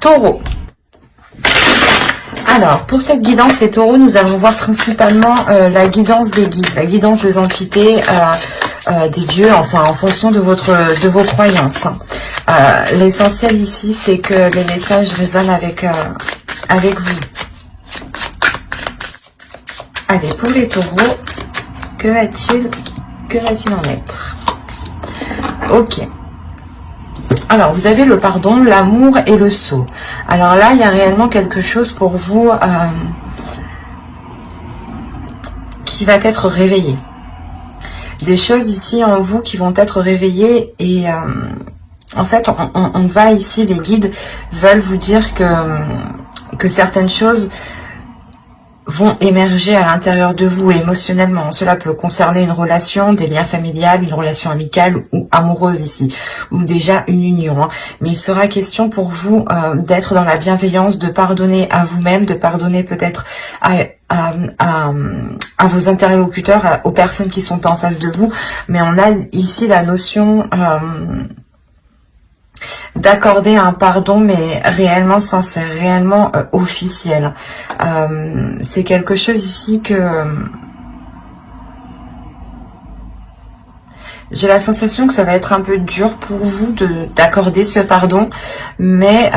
Taureau. Alors, pour cette guidance, les taureaux, nous allons voir principalement la guidance des guides, la guidance des entités, des dieux, enfin, en fonction de vos croyances. L'essentiel ici, c'est que les messages résonnent avec vous. Allez, pour les taureaux, que va-t-il en être? Ok. Alors, vous avez le pardon, l'amour et le sceau. Alors là, il y a réellement quelque chose pour vous qui va être réveillé. Des choses ici en vous qui vont être réveillées et en fait, on va ici, les guides veulent vous dire que certaines choses vont émerger à l'intérieur de vous émotionnellement. Cela peut concerner une relation, des liens familiales, une relation amicale ou amoureuse ici, ou déjà une union. Hein. Mais il sera question pour vous d'être dans la bienveillance, de pardonner à vous-même, de pardonner peut-être à vos interlocuteurs, aux personnes qui sont en face de vous. Mais on a ici la notion d'accorder un pardon, mais réellement sincère, réellement officiel. C'est quelque chose ici que j'ai la sensation que ça va être un peu dur pour vous d'accorder ce pardon, mais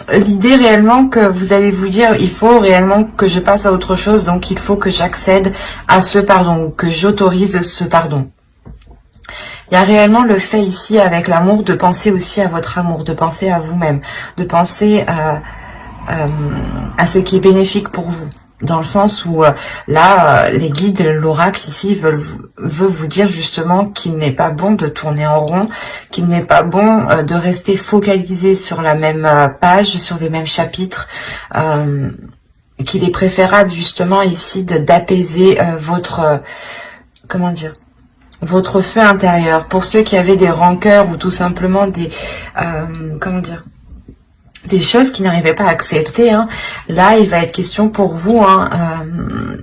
l'idée réellement que vous allez vous dire, il faut réellement que je passe à autre chose, donc il faut que j'accède à ce pardon, ou que j'autorise ce pardon. Il y a réellement le fait ici, avec l'amour, de penser aussi à votre amour, de penser à vous-même, de penser à ce qui est bénéfique pour vous. Dans le sens où, là, les guides, l'oracle ici, veut vous dire justement qu'il n'est pas bon de tourner en rond, qu'il n'est pas bon de rester focalisé sur la même page, sur les mêmes chapitres, qu'il est préférable justement ici d'apaiser votre... comment dire, votre feu intérieur. Pour ceux qui avaient des rancœurs ou tout simplement des comment dire, des choses qui n'arrivaient pas à accepter, hein, là il va être question pour vous, hein,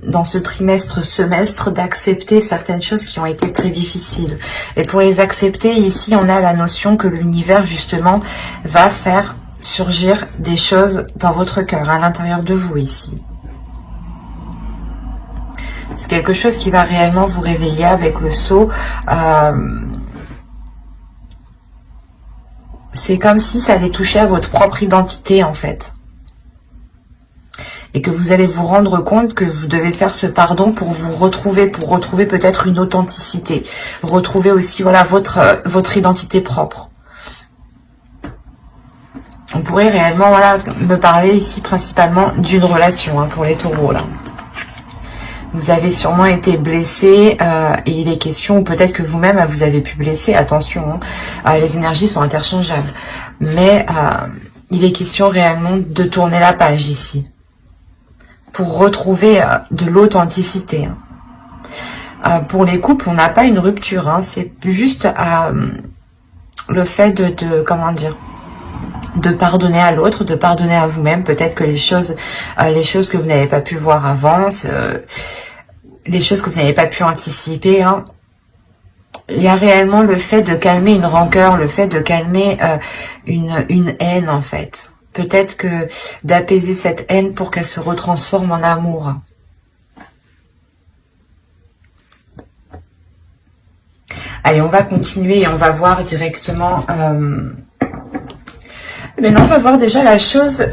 dans ce semestre, d'accepter certaines choses qui ont été très difficiles. Et pour les accepter, ici on a la notion que l'univers justement va faire surgir des choses dans votre cœur, à l'intérieur de vous ici. C'est quelque chose qui va réellement vous réveiller avec le sceau. C'est comme si ça allait toucher à votre propre identité en fait. Et que vous allez vous rendre compte que vous devez faire ce pardon pour vous retrouver, pour retrouver peut-être une authenticité. Retrouver aussi voilà, votre identité propre. On pourrait réellement voilà, me parler ici principalement d'une relation, hein, pour les taureaux là. Vous avez sûrement été blessé et il est question, ou peut-être que vous-même vous avez pu blesser, attention, hein, les énergies sont interchangeables. Mais il est question réellement de tourner la page ici, pour retrouver de l'authenticité. Pour les couples, on n'a pas une rupture, hein, c'est juste le fait comment dire, de pardonner à l'autre, de pardonner à vous-même. Peut-être que les choses que vous n'avez pas pu voir avant, les choses que vous n'avez pas pu anticiper, hein. Il y a réellement le fait de calmer une rancœur, le fait de calmer une haine en fait. Peut-être que d'apaiser cette haine pour qu'elle se retransforme en amour. Allez, on va continuer et on va voir directement... Maintenant, on va voir déjà la chose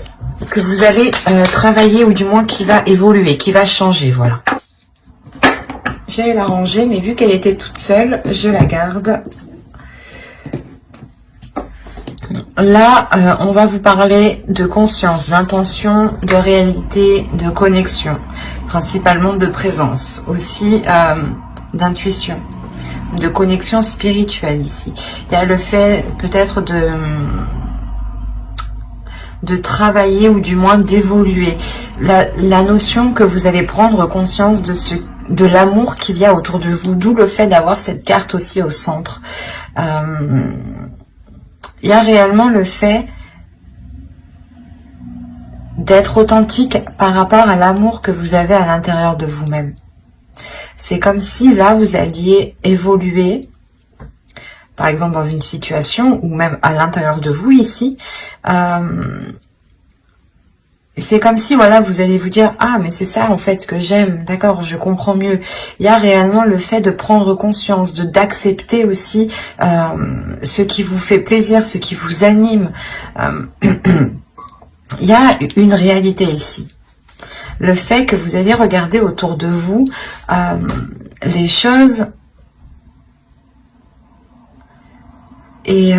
que vous allez travailler, ou du moins qui va évoluer, qui va changer, voilà. J'allais la ranger, mais vu qu'elle était toute seule, je la garde. Là, on va vous parler de conscience, d'intention, de réalité, de connexion, principalement de présence, aussi d'intuition, de connexion spirituelle ici. Il y a le fait peut-être de travailler, ou du moins d'évoluer. La notion que vous allez prendre conscience de l'amour qu'il y a autour de vous, d'où le fait d'avoir cette carte aussi au centre. Il y a réellement le fait d'être authentique par rapport à l'amour que vous avez à l'intérieur de vous-même. C'est comme si là, vous alliez évoluer par exemple dans une situation, ou même à l'intérieur de vous ici, c'est comme si, voilà, vous allez vous dire, ah, mais c'est ça, en fait, que j'aime, d'accord, je comprends mieux. Il y a réellement le fait de prendre conscience, d'accepter aussi ce qui vous fait plaisir, ce qui vous anime. Il y a une réalité ici. Le fait que vous allez regarder autour de vous les choses... Et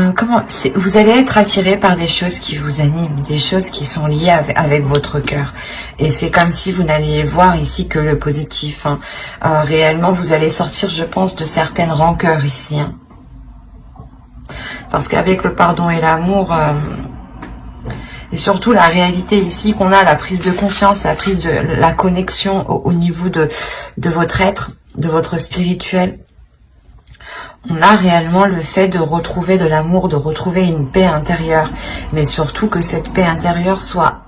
vous allez être attiré par des choses qui vous animent, des choses qui sont liées avec votre cœur. Et c'est comme si vous n'alliez voir ici que le positif. Hein. Réellement, vous allez sortir, je pense, de certaines rancœurs ici. Hein. Parce qu'avec le pardon et l'amour, et surtout la réalité ici qu'on a, la prise de conscience, la prise de la connexion au niveau de votre être, de votre spirituel, on a réellement le fait de retrouver de l'amour, de retrouver une paix intérieure, mais surtout que cette paix intérieure soit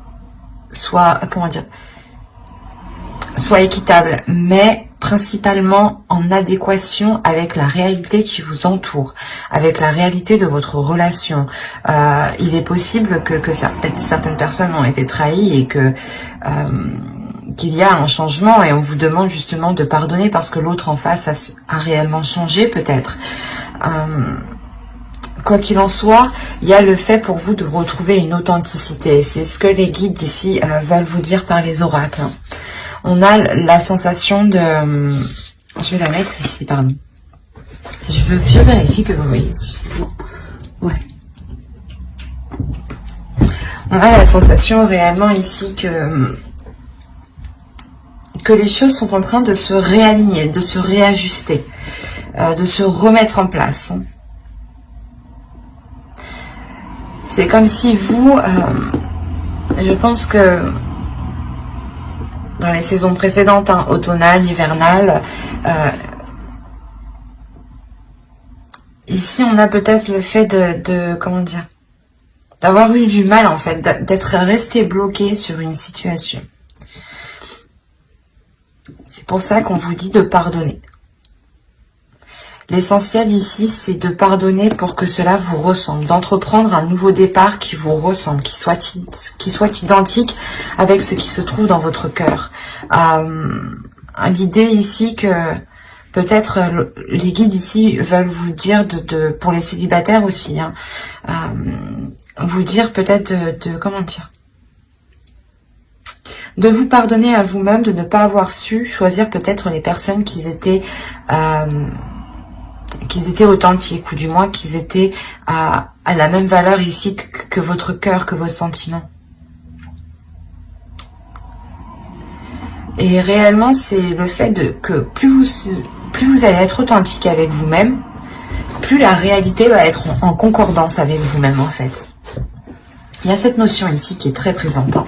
équitable, mais principalement en adéquation avec la réalité qui vous entoure, avec la réalité de votre relation. Il est possible que certaines personnes ont été trahies et que qu'il y a un changement et on vous demande justement de pardonner parce que l'autre en face a réellement changé peut-être. Quoi qu'il en soit, il y a le fait pour vous de retrouver une authenticité. C'est ce que les guides ici veulent vous dire par les oracles. On a la sensation de... je vais la mettre ici, pardon. Je vérifie que vous voyez. Ouais. On a la sensation réellement ici que les choses sont en train de se réaligner, de se réajuster, de se remettre en place. C'est comme si vous, je pense que dans les saisons précédentes, hein, automnales, hivernales, ici on a peut-être le fait comment dire, d'avoir eu du mal en fait, d'être resté bloqué sur une situation. C'est pour ça qu'on vous dit de pardonner. L'essentiel ici, c'est de pardonner pour que cela vous ressemble, d'entreprendre un nouveau départ qui vous ressemble, qui soit identique avec ce qui se trouve dans votre cœur. L'idée ici que peut-être les guides ici veulent vous dire, pour les célibataires aussi, hein, vous dire peut-être comment dire, de vous pardonner à vous-même, de ne pas avoir su choisir peut-être les personnes qui étaient authentiques, ou du moins qu'ils étaient à la même valeur ici que votre cœur, que vos sentiments. Et réellement, c'est le fait que plus vous allez être authentique avec vous-même, plus la réalité va être en concordance avec vous-même, en fait. Il y a cette notion ici qui est très présente. Hein.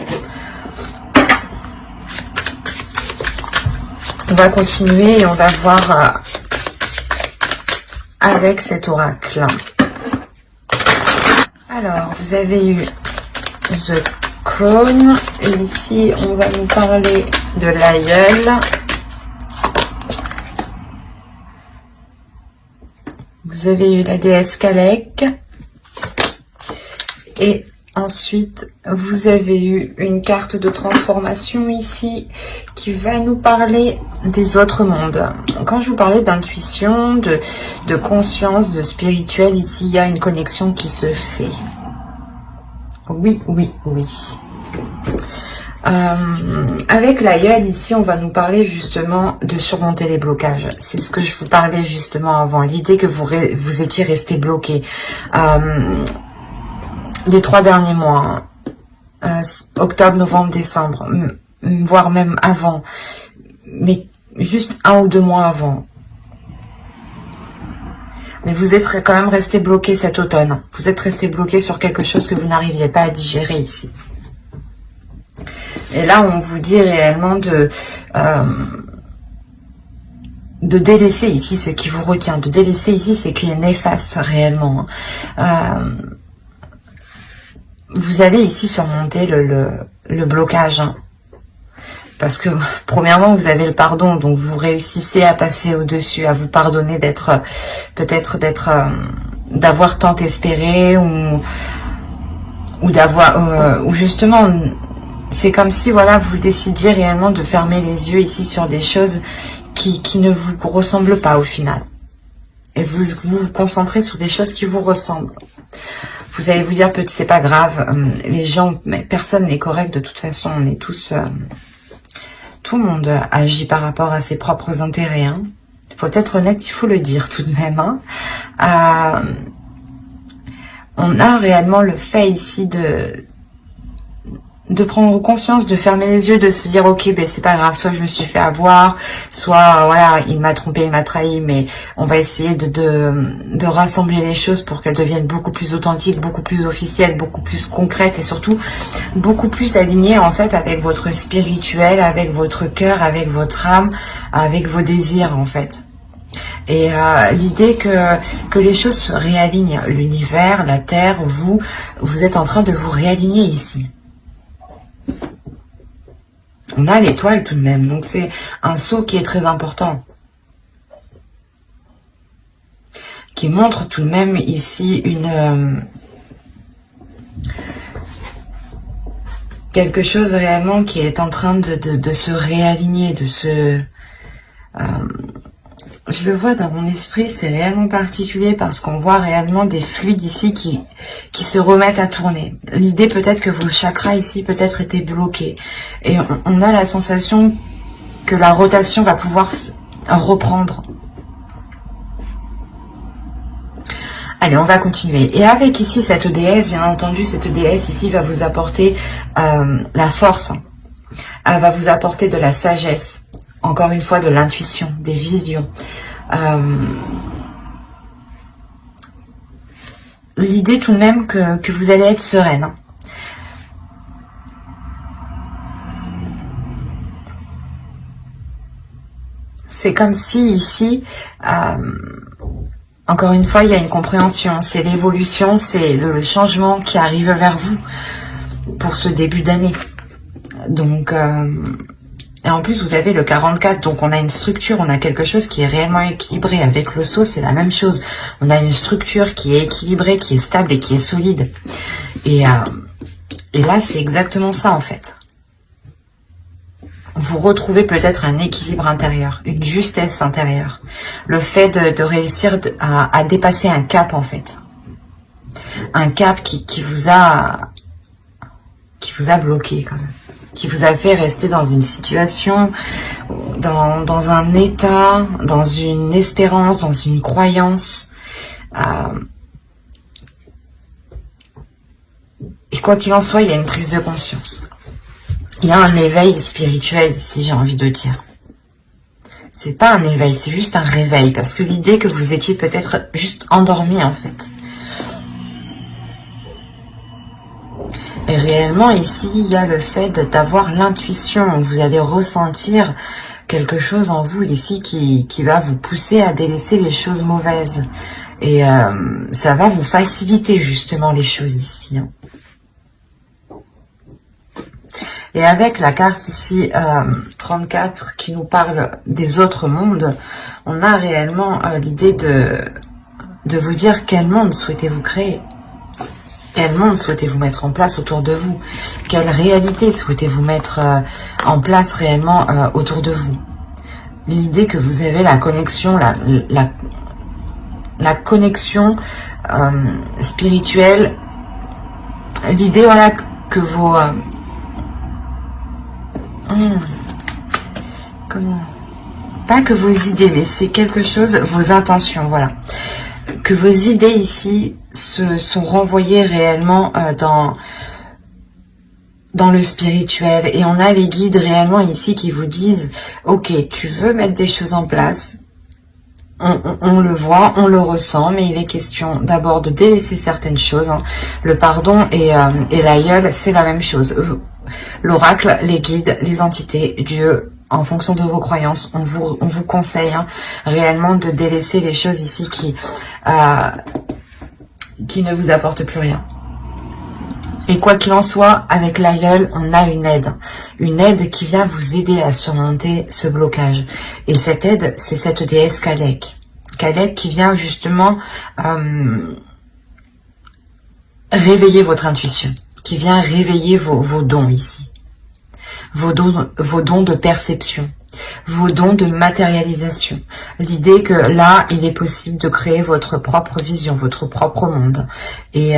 On va continuer et on va voir avec cet oracle. Alors, vous avez eu The Crown. Et ici, on va nous parler de l'aïeul. Vous avez eu la déesse Kalek. Et ensuite, vous avez eu une carte de transformation ici qui va nous parler des autres mondes. Quand je vous parlais d'intuition, de conscience, de spirituel, ici, il y a une connexion qui se fait. Oui, oui, oui. Avec l'aïeul, ici, on va nous parler justement de surmonter les blocages. C'est ce que je vous parlais justement avant. L'idée que vous étiez resté bloqué. Les 3 derniers mois, octobre, novembre, décembre, voire même avant, mais juste 1 ou 2 mois avant. Mais vous êtes quand même resté bloqué cet automne. Vous êtes resté bloqué sur quelque chose que vous n'arriviez pas à digérer ici. Et là, on vous dit réellement de délaisser ici ce qui vous retient, de délaisser ici ce qui est néfaste réellement. Vous allez ici surmonter le blocage. Hein. Parce que, premièrement, vous avez le pardon. Donc, vous réussissez à passer au-dessus, à vous pardonner peut-être d'être d'avoir tant espéré, ou d'avoir, ou justement, c'est comme si, voilà, vous décidiez réellement de fermer les yeux ici sur des choses qui ne vous ressemblent pas au final. Et vous concentrez sur des choses qui vous ressemblent. Vous allez vous dire, peut-être c'est pas grave, les gens, mais personne n'est correct de toute façon, on est tous, tout le monde agit par rapport à ses propres intérêts. Hein. Il faut être honnête, il faut le dire tout de même. Hein. On a réellement le fait ici de prendre conscience, de fermer les yeux, de se dire ok, ben c'est pas grave, soit je me suis fait avoir, soit voilà, il m'a trompé, il m'a trahi, mais on va essayer de rassembler les choses pour qu'elles deviennent beaucoup plus authentiques, beaucoup plus officielles, beaucoup plus concrètes et surtout beaucoup plus alignées en fait avec votre spirituel, avec votre cœur, avec votre âme, avec vos désirs en fait. Et l'idée que les choses se réalignent, l'univers, la terre, vous êtes en train de vous réaligner ici. On a l'étoile tout de même, donc c'est un saut qui est très important. Qui montre tout de même ici quelque chose réellement qui est en train de se réaligner, de se... je le vois dans mon esprit, c'est réellement particulier parce qu'on voit réellement des fluides ici qui se remettent à tourner. L'idée peut-être que vos chakras ici peut-être étaient bloqués. Et on a la sensation que la rotation va pouvoir reprendre. Allez, on va continuer. Et avec ici cette déesse, bien entendu, cette déesse ici va vous apporter la force. Elle va vous apporter de la sagesse. Encore une fois, de l'intuition, des visions. L'idée tout de même que vous allez être sereine. C'est comme si ici, encore une fois, il y a une compréhension. C'est l'évolution, c'est le changement qui arrive vers vous pour ce début d'année. Donc... et en plus, vous avez le 44, donc on a une structure, on a quelque chose qui est réellement équilibré. Avec le sceau, c'est la même chose. On a une structure qui est équilibrée, qui est stable et qui est solide. Et là, c'est exactement ça, en fait. Vous retrouvez peut-être un équilibre intérieur, une justesse intérieure. Le fait de réussir à dépasser un cap, en fait. Un cap qui vous a bloqué, quand même. Qui vous a fait rester dans une situation, dans un état, dans une espérance, dans une croyance. Et quoi qu'il en soit, il y a une prise de conscience. Il y a un éveil spirituel ici, j'ai envie de dire. C'est pas un éveil, c'est juste un réveil. Parce que l'idée que vous étiez peut-être juste endormi, en fait. Et réellement, ici, il y a le fait d'avoir l'intuition. Vous allez ressentir quelque chose en vous ici qui va vous pousser à délaisser les choses mauvaises. Et ça va vous faciliter justement les choses ici. Hein. Et avec la carte ici, 34, qui nous parle des autres mondes, on a réellement l'idée de vous dire quel monde souhaitez-vous créer. Quel monde souhaitez-vous mettre en place autour de vous? Quelle réalité souhaitez-vous mettre en place réellement autour de vous? L'idée que vous avez la connexion, la connexion spirituelle. L'idée, voilà, que vos... comment? Pas que vos idées, mais c'est quelque chose, vos intentions, voilà. Que vos idées ici sont renvoyées réellement dans le spirituel. Et on a les guides réellement ici qui vous disent, ok, tu veux mettre des choses en place, on le voit, on le ressent, mais il est question d'abord de délaisser certaines choses. Hein. Le pardon et l'aïeul, c'est la même chose. L'oracle, les guides, les entités, Dieu, en fonction de vos croyances, on vous conseille hein, réellement de délaisser les choses ici qui ne vous apportent plus rien. Et quoi qu'il en soit, avec l'aïeul, on a une aide qui vient vous aider à surmonter ce blocage. Et cette aide, c'est cette déesse Kalek, arcadec qui vient justement réveiller votre intuition, qui vient réveiller vos dons ici, vos dons de perception, vos dons de matérialisation. L'idée que là, il est possible de créer votre propre vision, votre propre monde. Et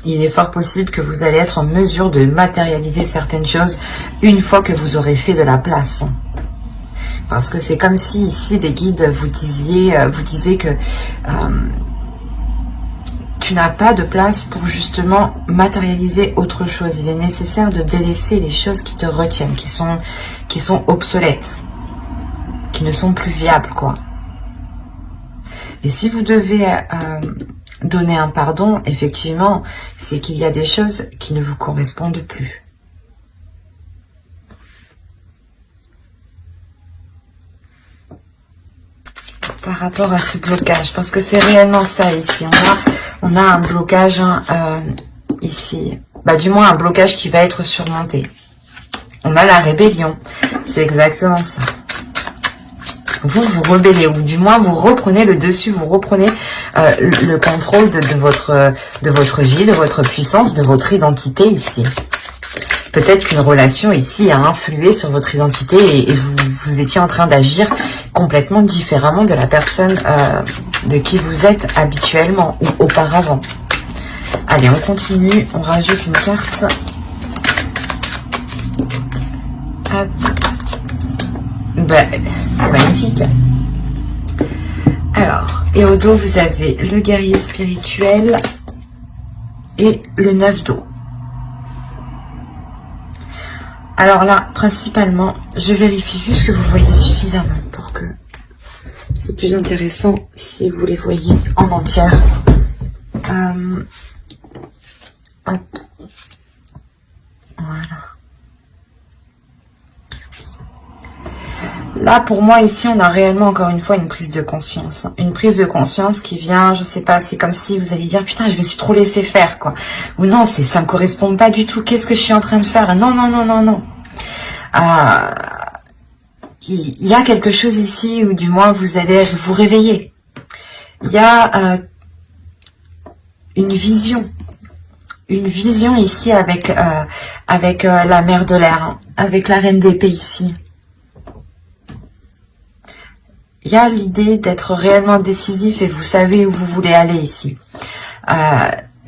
il est fort possible que vous allez être en mesure de matérialiser certaines choses une fois que vous aurez fait de la place. Parce que c'est comme si ici, les guides vous disaient que tu n'as pas de place pour justement matérialiser autre chose. Il est nécessaire de délaisser les choses qui te retiennent, qui sont obsolètes, qui ne sont plus viables, quoi. Et si vous devez donner un pardon, effectivement, c'est qu'il y a des choses qui ne vous correspondent plus. Par rapport à ce blocage, parce que c'est réellement ça ici. On a un blocage ici, du moins un blocage qui va être surmonté. On a la rébellion, c'est exactement ça. Vous vous rebellez, ou du moins vous reprenez le dessus, vous reprenez le contrôle de votre vie, de votre puissance, de votre identité ici. Peut-être qu'une relation ici a influé sur votre identité et vous étiez en train d'agir complètement différemment de la personne de qui vous êtes habituellement ou auparavant. Allez, on continue, on rajoute une carte. Hop. C'est magnifique. Alors, et au dos, vous avez le guerrier spirituel et le 9 d'eau. Alors là, principalement, je vérifie juste que vous voyez suffisamment pour que c'est plus intéressant si vous les voyez en entière. Hop. Voilà. Là, pour moi, ici, on a réellement, encore une fois, une prise de conscience. Une prise de conscience qui vient, je sais pas, c'est comme si vous alliez dire, putain, je me suis trop laissé faire, quoi. Ou non, ça me correspond pas du tout. Qu'est-ce que je suis en train de faire? Non, non, non, non, non. Il y a quelque chose ici, où du moins, vous allez vous réveiller. Il y a une vision ici avec la mère de l'air, hein, avec la reine d'épée ici. Il y a l'idée d'être réellement décisif et vous savez où vous voulez aller ici.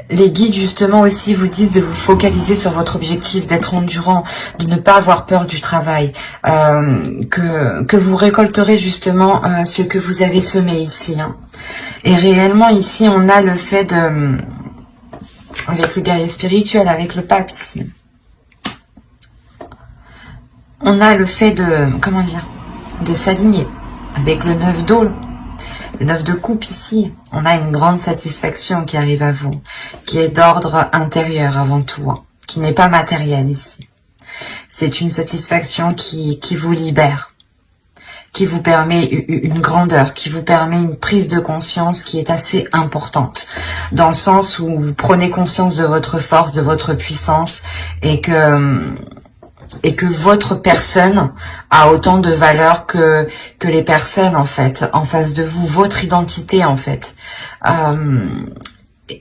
Les guides justement aussi vous disent de vous focaliser sur votre objectif, d'être endurant, de ne pas avoir peur du travail, que vous récolterez justement ce que vous avez semé ici. Hein. Et réellement ici on a le fait de, avec le guerrier spirituel, avec le pape ici, on a le fait de, comment dire, de s'aligner. Avec le 9 d'eau, le 9 de coupe ici, on a une grande satisfaction qui arrive à vous, qui est d'ordre intérieur avant tout, hein, qui n'est pas matérielle ici. C'est une satisfaction qui vous libère, qui vous permet une grandeur, qui vous permet une prise de conscience qui est assez importante, dans le sens où vous prenez conscience de votre force, de votre puissance, et que votre personne a autant de valeur que les personnes en fait en face de vous, votre identité en fait.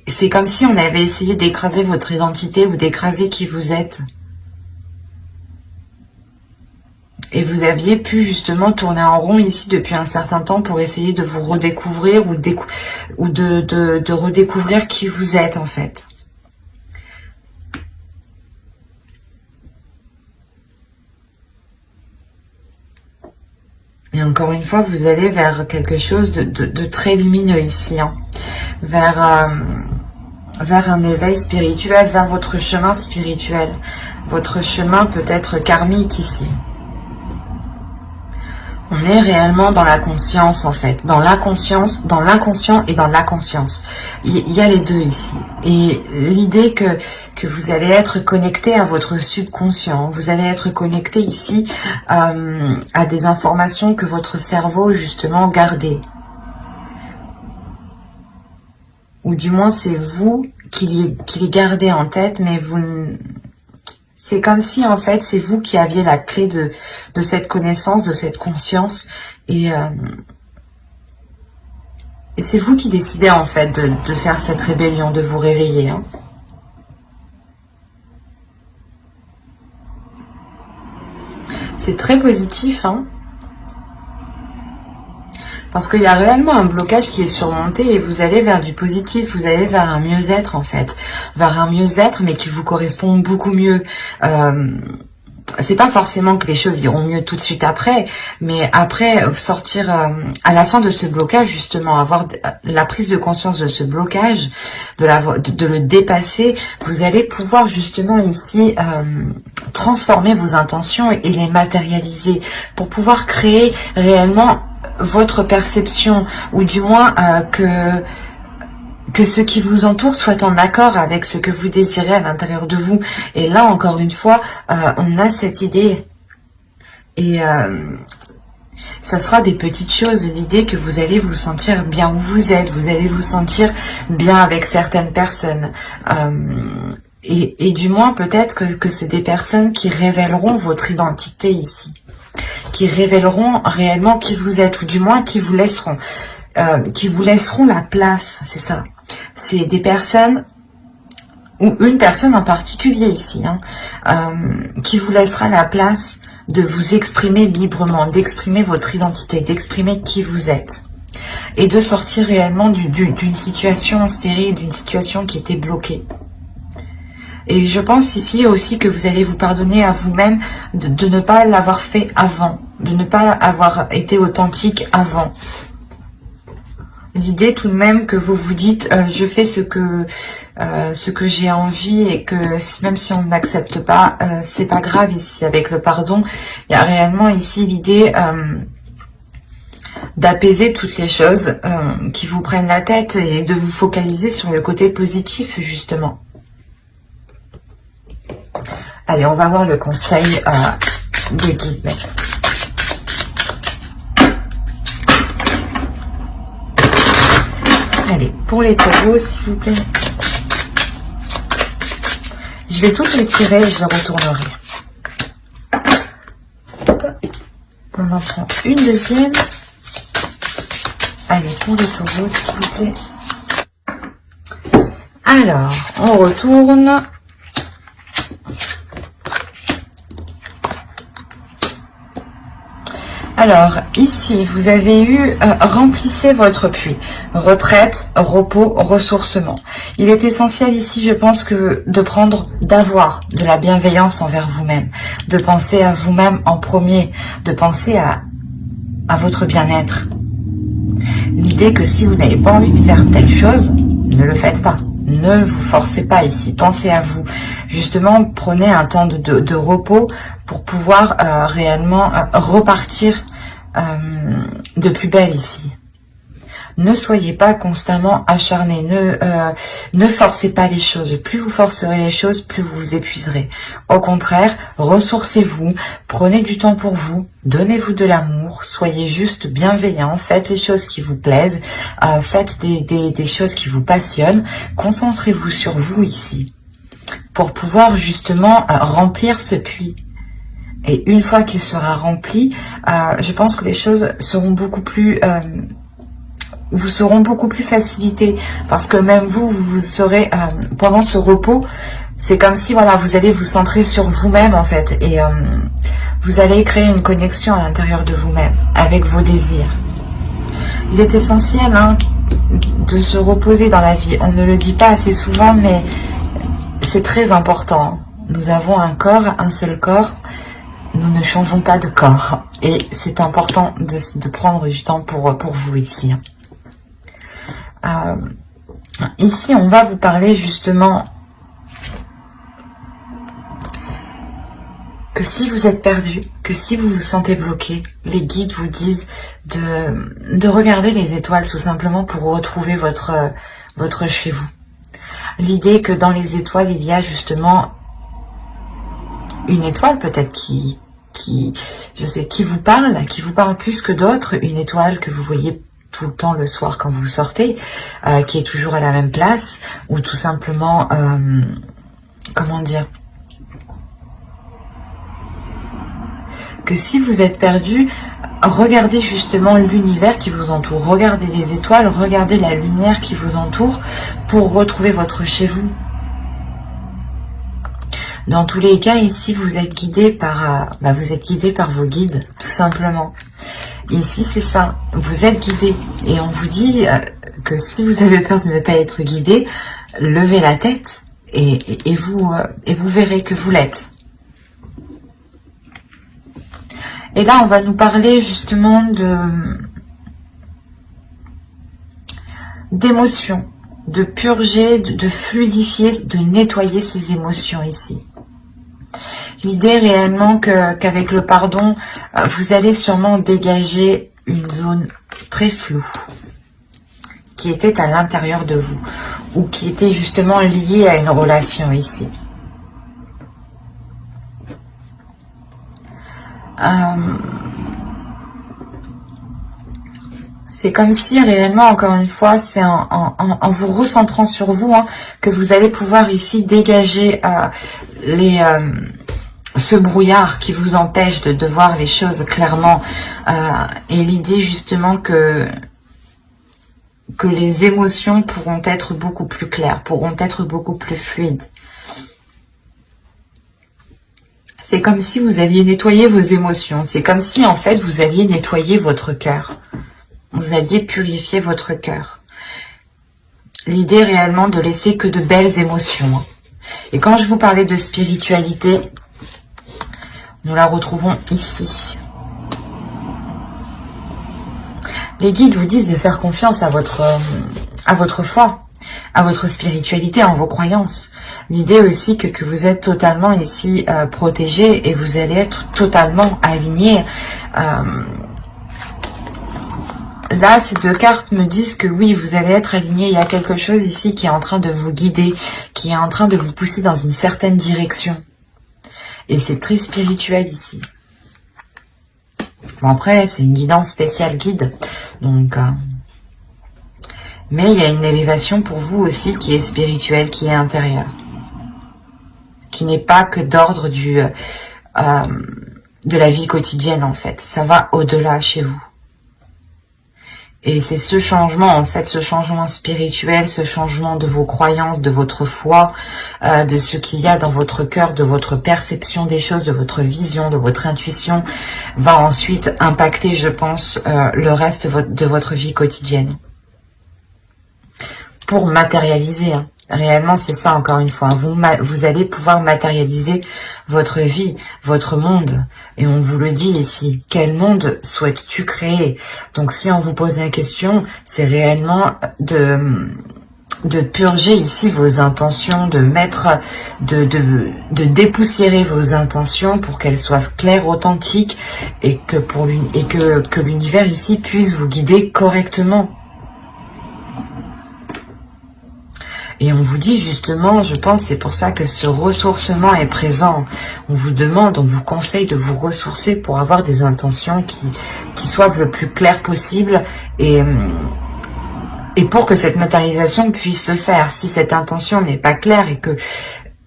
C'est comme si on avait essayé d'écraser votre identité ou d'écraser qui vous êtes. Et vous aviez pu justement tourner en rond ici depuis un certain temps pour essayer de vous redécouvrir ou de redécouvrir qui vous êtes en fait. Et encore une fois, vous allez vers quelque chose de très lumineux ici, hein. Vers un éveil spirituel, vers votre chemin spirituel. Votre chemin peut être karmique ici. On est réellement dans la conscience en fait, dans l'inconscient et dans la conscience. Il y a les deux ici. Et l'idée que vous allez être connecté à votre subconscient, vous allez être connecté ici à des informations que votre cerveau justement gardait. Ou du moins c'est vous qui les gardez en tête, mais vous... C'est comme si, en fait, c'est vous qui aviez la clé de cette connaissance, de cette conscience. Et Et c'est vous qui décidez en fait de faire cette rébellion, de vous réveiller. Hein. C'est très positif, hein. Parce qu'il y a réellement un blocage qui est surmonté et vous allez vers du positif, vous allez vers un mieux-être en fait. Vers un mieux-être mais qui vous correspond beaucoup mieux. C'est pas forcément que les choses iront mieux tout de suite après, mais après sortir à la fin de ce blocage justement, avoir la prise de conscience de ce blocage, de le dépasser, vous allez pouvoir justement ici transformer vos intentions et les matérialiser pour pouvoir créer réellement votre perception, ou du moins que ce qui vous entoure soit en accord avec ce que vous désirez à l'intérieur de vous. Et là, encore une fois, on a cette idée. Et ça sera des petites choses. L'idée que vous allez vous sentir bien où vous êtes. Vous allez vous sentir bien avec certaines personnes. Et du moins, peut-être que c'est des personnes qui révéleront votre identité ici. Qui révéleront réellement qui vous êtes, ou du moins qui vous laisseront la place, c'est ça. C'est des personnes, ou une personne en particulier ici, hein, qui vous laissera la place de vous exprimer librement, d'exprimer votre identité, d'exprimer qui vous êtes. Et de sortir réellement d'une situation stérile, d'une situation qui était bloquée. Et je pense ici aussi que vous allez vous pardonner à vous-même de ne pas l'avoir fait avant, de ne pas avoir été authentique avant. L'idée tout de même que vous vous dites je fais ce que j'ai envie et que même si on ne m'accepte pas, c'est pas grave ici avec le pardon. Il y a réellement ici l'idée d'apaiser toutes les choses qui vous prennent la tête et de vous focaliser sur le côté positif justement. Allez, on va voir le conseil des guides maintenant. Allez, pour les taureaux, s'il vous plaît. Je vais toutes les tirer et je les retournerai. On en prend une deuxième. Allez, pour les taureaux, s'il vous plaît. Alors, on retourne. Alors, ici, vous avez eu remplissez votre puits. Retraite, repos, ressourcement. Il est essentiel ici, je pense, d'avoir de la bienveillance envers vous-même. De penser à vous-même en premier. De penser à votre bien-être. L'idée que si vous n'avez pas envie de faire telle chose, ne le faites pas. Ne vous forcez pas ici, pensez à vous. Justement, prenez un temps de repos pour pouvoir réellement repartir de plus belle ici. Ne soyez pas constamment acharné, ne forcez pas les choses. Plus vous forcerez les choses, plus vous vous épuiserez. Au contraire, ressourcez-vous, prenez du temps pour vous, donnez-vous de l'amour, soyez juste bienveillant, faites les choses qui vous plaisent, faites des choses qui vous passionnent, concentrez-vous sur vous ici, pour pouvoir justement remplir ce puits. Et une fois qu'il sera rempli, je pense que les choses seront beaucoup plus... vous seront beaucoup plus facilitées parce que même vous serez pendant ce repos, c'est comme si voilà, vous allez vous centrer sur vous-même en fait et vous allez créer une connexion à l'intérieur de vous-même avec vos désirs. Il est essentiel de se reposer dans la vie. On ne le dit pas assez souvent, mais c'est très important. Nous avons un corps, un seul corps. Nous ne changeons pas de corps et c'est important de prendre du temps pour vous ici. Ici, on va vous parler justement que si vous êtes perdu, que si vous vous sentez bloqué, les guides vous disent de regarder les étoiles tout simplement pour retrouver votre chez vous. L'idée que dans les étoiles, il y a justement une étoile peut-être qui vous parle plus que d'autres, une étoile que vous voyez tout le temps le soir quand vous sortez, qui est toujours à la même place, ou tout simplement, comment dire, que si vous êtes perdu, regardez justement l'univers qui vous entoure, regardez les étoiles, regardez la lumière qui vous entoure pour retrouver votre chez vous. Dans tous les cas, ici, vous êtes guidé par, vous êtes guidé par vos guides, tout simplement. Ici, c'est ça, vous êtes guidé. Et on vous dit que si vous avez peur de ne pas être guidé, levez la tête et vous verrez que vous l'êtes. Et là, on va nous parler justement d'émotions, de purger, de fluidifier, de nettoyer ces émotions ici. L'idée réellement qu'avec le pardon, vous allez sûrement dégager une zone très floue qui était à l'intérieur de vous ou qui était justement liée à une relation ici. C'est comme si réellement, encore une fois, c'est en vous recentrant sur vous que vous allez pouvoir ici dégager ce brouillard qui vous empêche de voir les choses clairement. Et l'idée justement que les émotions pourront être beaucoup plus claires, pourront être beaucoup plus fluides. C'est comme si vous alliez nettoyer vos émotions. C'est comme si en fait vous alliez nettoyer votre cœur. Vous alliez purifier votre cœur. L'idée réellement de laisser que de belles émotions. Et quand je vous parlais de spiritualité, nous la retrouvons ici. Les guides vous disent de faire confiance à votre foi, à votre spiritualité, en vos croyances. L'idée aussi que vous êtes totalement ici protégé et vous allez être totalement aligné. Là, ces deux cartes me disent que oui, vous allez être aligné. Il y a quelque chose ici qui est en train de vous guider, qui est en train de vous pousser dans une certaine direction. Et c'est très spirituel ici. Bon, après, c'est une guidance spéciale guide. Donc, mais il y a une élévation pour vous aussi qui est spirituelle, qui est intérieure. Qui n'est pas que d'ordre de la vie quotidienne, en fait. Ça va au-delà chez vous. Et c'est ce changement, en fait, ce changement spirituel, ce changement de vos croyances, de votre foi, de ce qu'il y a dans votre cœur, de votre perception des choses, de votre vision, de votre intuition, va ensuite impacter, je pense, le reste de votre vie quotidienne. Pour matérialiser, réellement, c'est ça, encore une fois. Vous allez pouvoir matérialiser votre vie, votre monde. Et on vous le dit ici. Quel monde souhaites-tu créer? Donc, si on vous pose la question, c'est réellement de purger ici vos intentions, de dépoussiérer vos intentions pour qu'elles soient claires, authentiques et que l'univers ici puisse vous guider correctement. Et on vous dit justement, je pense, c'est pour ça que ce ressourcement est présent. On vous demande, on vous conseille de vous ressourcer pour avoir des intentions qui soient le plus claires possible et pour que cette matérialisation puisse se faire. Si cette intention n'est pas claire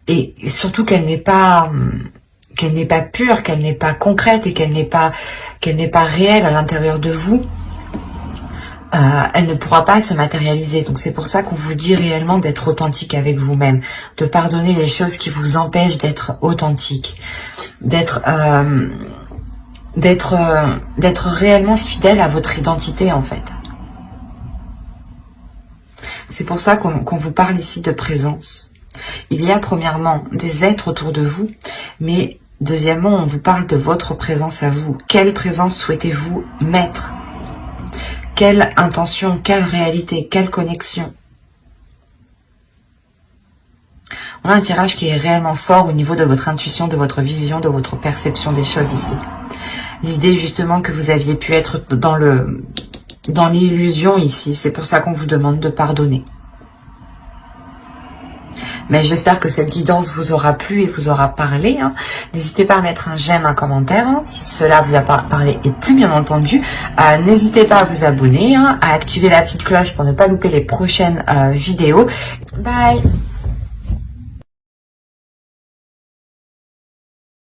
et surtout qu'elle n'est pas pure, qu'elle n'est pas concrète et qu'elle n'est pas réelle à l'intérieur de vous, elle ne pourra pas se matérialiser. Donc c'est pour ça qu'on vous dit réellement d'être authentique avec vous-même, de pardonner les choses qui vous empêchent d'être authentique, d'être réellement fidèle à votre identité en fait. C'est pour ça qu'on vous parle ici de présence. Il y a premièrement des êtres autour de vous, mais deuxièmement on vous parle de votre présence à vous. Quelle présence souhaitez-vous mettre ? Quelle intention, quelle réalité, quelle connexion? On a un tirage qui est réellement fort au niveau de votre intuition, de votre vision, de votre perception des choses ici. L'idée justement que vous aviez pu être dans l'illusion ici, c'est pour ça qu'on vous demande de pardonner. Mais j'espère que cette guidance vous aura plu et vous aura parlé. N'hésitez pas à mettre un j'aime, un commentaire, si cela vous a parlé et plus bien entendu. N'hésitez pas à vous abonner, à activer la petite cloche pour ne pas louper les prochaines vidéos. Bye!